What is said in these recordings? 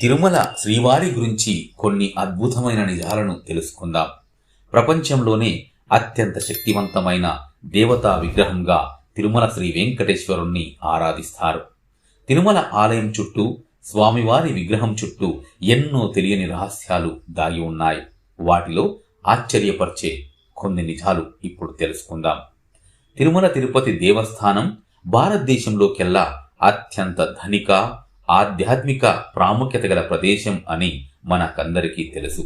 తిరుమల శ్రీవారి గురించి కొన్ని అద్భుతమైన నిజాలను తెలుసుకుందాం. ప్రపంచంలోనే అత్యంత శక్తివంతమైన దేవతా విగ్రహంగా తిరుమల శ్రీ వెంకటేశ్వరుణ్ణి ఆరాధిస్తారు. తిరుమల ఆలయం చుట్టూ, స్వామివారి విగ్రహం చుట్టూ ఎన్నో తెలియని రహస్యాలు దాగి ఉన్నాయి. వాటిలో ఆశ్చర్యపరిచే కొన్ని నిజాలు ఇప్పుడు తెలుసుకుందాం. తిరుమల తిరుపతి దేవస్థానం భారతదేశంలోకెల్లా అత్యంత ధనిక, ఆధ్యాత్మిక ప్రాముఖ్యత గల ప్రదేశం అని మనకందరికీ తెలుసు.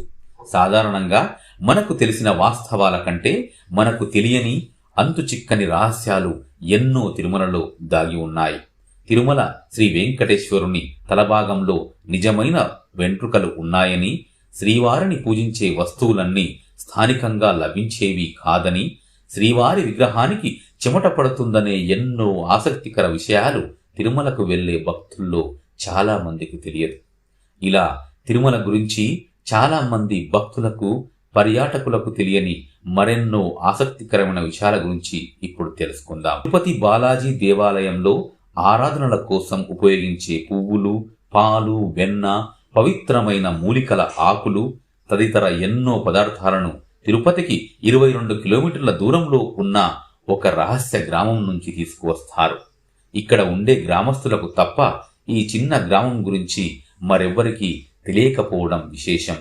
సాధారణంగా మనకు తెలిసిన వాస్తవాల కంటే మనకు తెలియని, అంతుచిక్కని రహస్యాలు ఎన్నో తిరుమలలో దాగి ఉన్నాయి. తిరుమల శ్రీ వెంకటేశ్వరుని తలభాగంలో నిజమైన వెంట్రుకలు ఉన్నాయని, శ్రీవారిని పూజించే వస్తువులన్నీ స్థానికంగా లభించేవి కాదని, శ్రీవారి విగ్రహానికి చెమట పడుతుందనే ఎన్నో ఆసక్తికర విషయాలు తిరుమలకు వెళ్లే భక్తుల్లో చాలా మందికి తెలియదు. ఇలా తిరుమల గురించి చాలా మంది భక్తులకు, పర్యాటకులకు తెలియని మరెన్నో ఆసక్తికరమైన విషయాల గురించి ఇప్పుడు తెలుసుకుందాం. తిరుపతి బాలాజీ దేవాలయంలో ఆరాధనల కోసం ఉపయోగించే పువ్వులు, పాలు, వెన్న, పవిత్రమైన మూలికల ఆకులు తదితర ఎన్నో పదార్థాలను తిరుపతికి 22 కిలోమీటర్ల దూరంలో ఉన్న ఒక రహస్య గ్రామం నుంచి తీసుకువస్తారు. ఇక్కడ ఉండే గ్రామస్తులకు తప్ప ఈ చిన్న గ్రామం గురించి మరెవ్వరికీ తెలియకపోవడం విశేషం.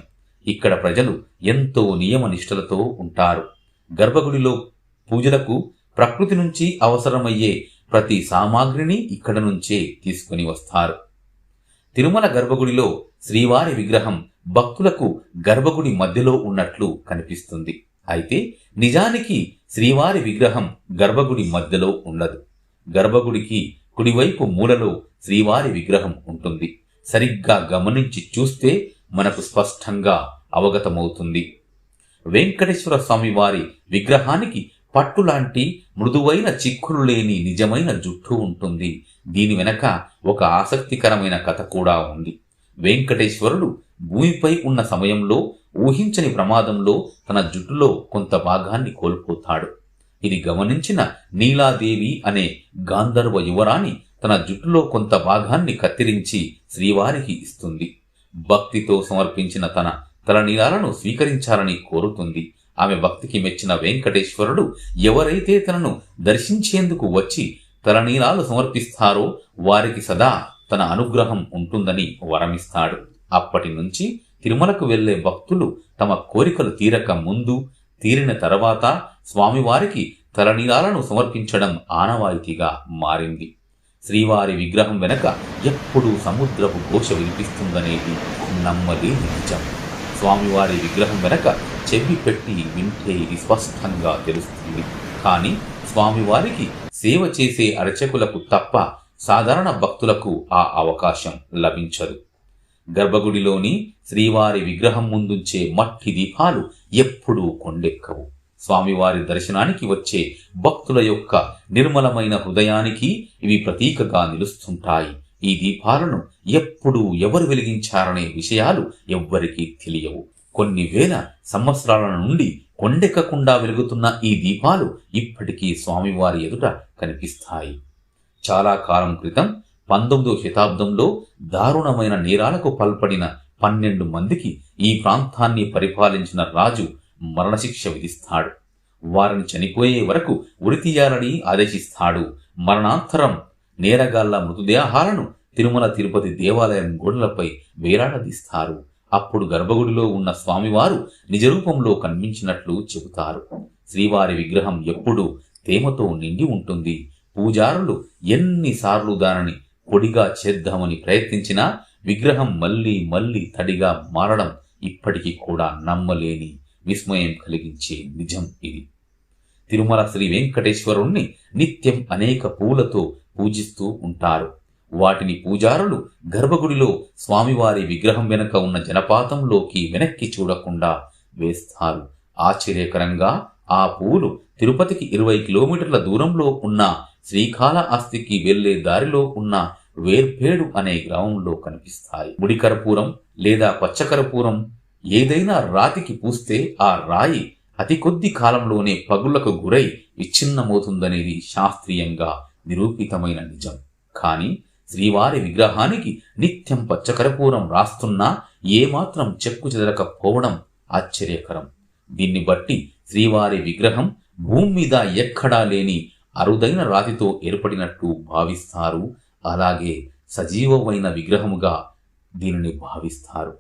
ఇక్కడ ప్రజలు ఎంతో నియమ నిష్ఠలతో ఉంటారు. గర్భగుడిలో పూజలకు ప్రకృతి నుంచి అవసరమయ్యే ప్రతి సామాగ్రిని ఇక్కడ నుంచే తీసుకుని వస్తారు. తిరుమల గర్భగుడిలో శ్రీవారి విగ్రహం భక్తులకు గర్భగుడి మధ్యలో ఉన్నట్లు కనిపిస్తుంది. అయితే నిజానికి శ్రీవారి విగ్రహం గర్భగుడి మధ్యలో ఉండదు. గర్భగుడికి కుడివైపు మూలలో శ్రీవారి విగ్రహం ఉంటుంది. సరిగ్గా గమనించి చూస్తే మనకు స్పష్టంగా అవగతమవుతుంది. వెంకటేశ్వర స్వామి వారి విగ్రహానికి పట్టులాంటి మృదువైన చిక్కులు లేని నిజమైన జుట్టు ఉంటుంది. దీని వెనక ఒక ఆసక్తికరమైన కథ కూడా ఉంది. వెంకటేశ్వరుడు భూమిపై ఉన్న సమయంలో ఊహించని ప్రమాదంలో తన జుట్టులో కొంత భాగాన్ని కోల్పోతాడు. ఇది గమనించిన నీలాదేవి అనే గాంధర్వ యువరాణి తన జుట్టులో కొంత భాగాన్ని కత్తిరించి శ్రీవారికి ఇస్తుంది. భక్తితో సమర్పించిన తన తలనీలాలను స్వీకరించాలని కోరుతుంది. ఆమె భక్తికి మెచ్చిన వెంకటేశ్వరుడు ఎవరైతే తనను దర్శించేందుకు వచ్చి తలనీలాలు సమర్పిస్తారో వారికి సదా తన అనుగ్రహం ఉంటుందని వరమిస్తాడు. అప్పటి నుంచి తిరుమలకు వెళ్లే భక్తులు తమ కోరికలు తీరక ముందు, తీరిన తర్వాత స్వామివారికి తలనీలాలను సమర్పించడం ఆనవాయితీగా మారింది. శ్రీవారి విగ్రహం వెనక ఎప్పుడూ సముద్రపు ఘోష వినిపిస్తుందనేది నమ్మలేని నిజం. స్వామివారి విగ్రహం వెనక చెవి పెట్టి వింటే ఇది స్పష్టంగా తెలుస్తుంది. కానీ స్వామివారికి సేవ చేసే అర్చకులకు తప్ప సాధారణ భక్తులకు ఆ అవకాశం లభించదు. గర్భగుడిలోని శ్రీవారి విగ్రహం ముందుంచే మట్టి దీపాలు ఎప్పుడూ కొండెక్కవు. స్వామివారి దర్శనానికి వచ్చే భక్తుల యొక్క నిర్మలమైన హృదయానికి ఇవి ప్రతీకగా నిలుస్తుంటాయి. ఈ దీపాలను ఎప్పుడు ఎవరు వెలిగించారనే విషయాలు ఎవ్వరికీ తెలియవు. కొన్ని వేల సంవత్సరాల నుండి కొండెక్కకుండా వెలుగుతున్న ఈ దీపాలు ఇప్పటికీ స్వామివారి ఎదుట కనిపిస్తాయి. చాలా కాలం క్రితం 19వ శతాబ్దంలో దారుణమైన నేరాలకు పాల్పడిన 12 మందికి ఈ ప్రాంతాన్ని పరిపాలించిన రాజు మరణశిక్ష విధిస్తాడు. వారిని చనిపోయే వరకు ఉరితీయాలని ఆదేశిస్తాడు. మరణాంతరం నేరగాళ్ల మృతదేహాలను తిరుమల తిరుపతి దేవాలయం గోడలపై వేలాడదీస్తారు. అప్పుడు గర్భగుడిలో ఉన్న స్వామివారు నిజరూపంలో కనిపించినట్లు చెబుతారు. శ్రీవారి విగ్రహం ఎప్పుడూ తేమతో నిండి ఉంటుంది. పూజారులు ఎన్నిసార్లు దానిని పొడిగా చేద్దామని ప్రయత్నించినా విగ్రహం మళ్లీ మళ్లీ తడిగా మారడం ఇప్పటికీ కూడా నమ్మలేని, విస్మయం కలిగించే నిజం ఇది. తిరుమల శ్రీ వెంకటేశ్వరుణ్ణి నిత్యం అనేక పూలతో పూజిస్తూ ఉంటారు. వాటిని పూజారులు గర్భగుడిలో స్వామివారి విగ్రహం వెనుక ఉన్న జలపాతంలోకి వెనక్కి చూడకుండా వేస్తారు. ఆశ్చర్యకరంగా ఆ పూలు తిరుపతికి 20 కిలోమీటర్ల దూరంలో ఉన్న శ్రీకాళహస్తికి వెళ్లే దారిలో ఉన్న వేర్పేడు అనే గ్రామంలో కనిపిస్తాయి. ముడికర్పూరం లేదా పచ్చకర్పూరం ఏదైనా రాతికి పూస్తే ఆ రాయి అతి కొద్ది కాలంలోనే పగుళ్లకు గురై విచ్ఛిన్నమవుతుందనేది శాస్త్రీయంగా నిరూపితమైన నిజం. కానీ శ్రీవారి విగ్రహానికి నిత్యం పచ్చకర్పూరం రాస్తున్నా ఏమాత్రం చెక్కు చెదరకపోవడం ఆశ్చర్యకరం. దీన్ని బట్టి శ్రీవారి విగ్రహం భూమి మీద ఎక్కడా లేని అరుదైన రాతితో ఏర్పడినట్టు భావిస్తారు. అలాగే సజీవమైన విగ్రహముగా దీనిని భావిస్తారు.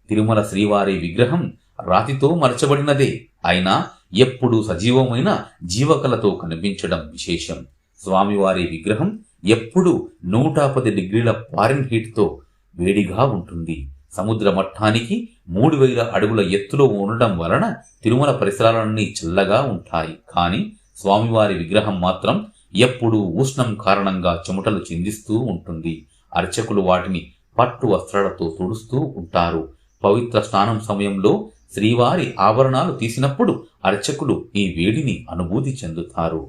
తిరుమల శ్రీవారి విగ్రహం రాతితో మరచబడినదే అయినా ఎప్పుడూ సజీవమైన జీవకళతో కనిపించడం విశేషం. స్వామివారి విగ్రహం ఎప్పుడూ 110 డిగ్రీల ఫారెన్హీట్తో వేడిగా ఉంటుంది. సముద్ర మట్టానికి 3000 అడుగుల ఎత్తులో ఉండడం వలన తిరుమల పరిసరాలన్నీ చల్లగా ఉంటాయి. కానీ స్వామివారి విగ్రహం మాత్రం ఎప్పుడూ ఉష్ణం కారణంగా చెమటలు చిందిస్తూ ఉంటుంది. అర్చకులు వాటిని పట్టు వస్త్రాలతో తుడుస్తూ ఉంటారు. పవిత్ర స్నానం సమయంలో శ్రీవారి ఆభరణాలు తీసినప్పుడు అర్చకులు ఈ వేడిని అనుభూతి చెందుతారు.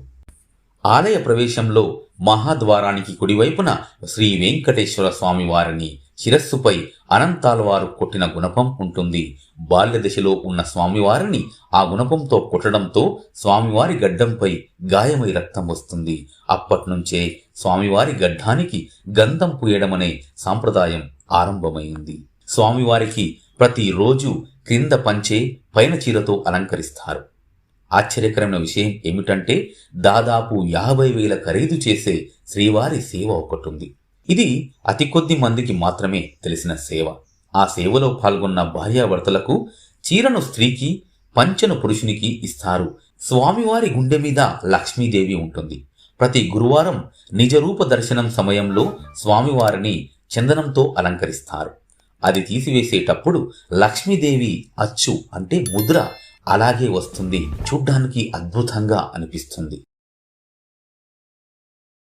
ఆలయ ప్రవేశంలో మహాద్వారానికి కుడివైపున శ్రీ వెంకటేశ్వర స్వామి వారిని శిరస్సుపై అనంతాలవారు కొట్టిన గుణపం ఉంటుంది. బాల్య దశలో ఉన్న స్వామివారిని ఆ గుణపంతో కొట్టడంతో స్వామివారి గడ్డంపై గాయమై రక్తం వస్తుంది. అప్పట్నుంచే స్వామివారి గడ్డానికి గంధం పూయడమనే సాంప్రదాయం ఆరంభమైంది. స్వామివారికి ప్రతిరోజు క్రింద పంచే పైన చీరతో అలంకరిస్తారు. ఆశ్చర్యకరమైన విషయం ఏమిటంటే దాదాపు 50,000 ఖరీదు చేసే శ్రీవారి సేవ ఒకటుంది. ఇది అతి కొద్ది మందికి మాత్రమే తెలిసిన సేవ. ఆ సేవలో పాల్గొన్న భార్యాభర్తలకు చీరను స్త్రీకి, పంచెను పురుషునికి ఇస్తారు. స్వామివారి గుండె మీద లక్ష్మీదేవి ఉంటుంది. ప్రతి గురువారం నిజరూప దర్శనం సమయంలో స్వామివారిని చందనంతో అలంకరిస్తారు. అది తీసివేసేటప్పుడు లక్ష్మీదేవి అచ్చు అంటే ముద్ర అలాగే వస్తుంది. చూడ్డానికి అద్భుతంగా అనిపిస్తుంది.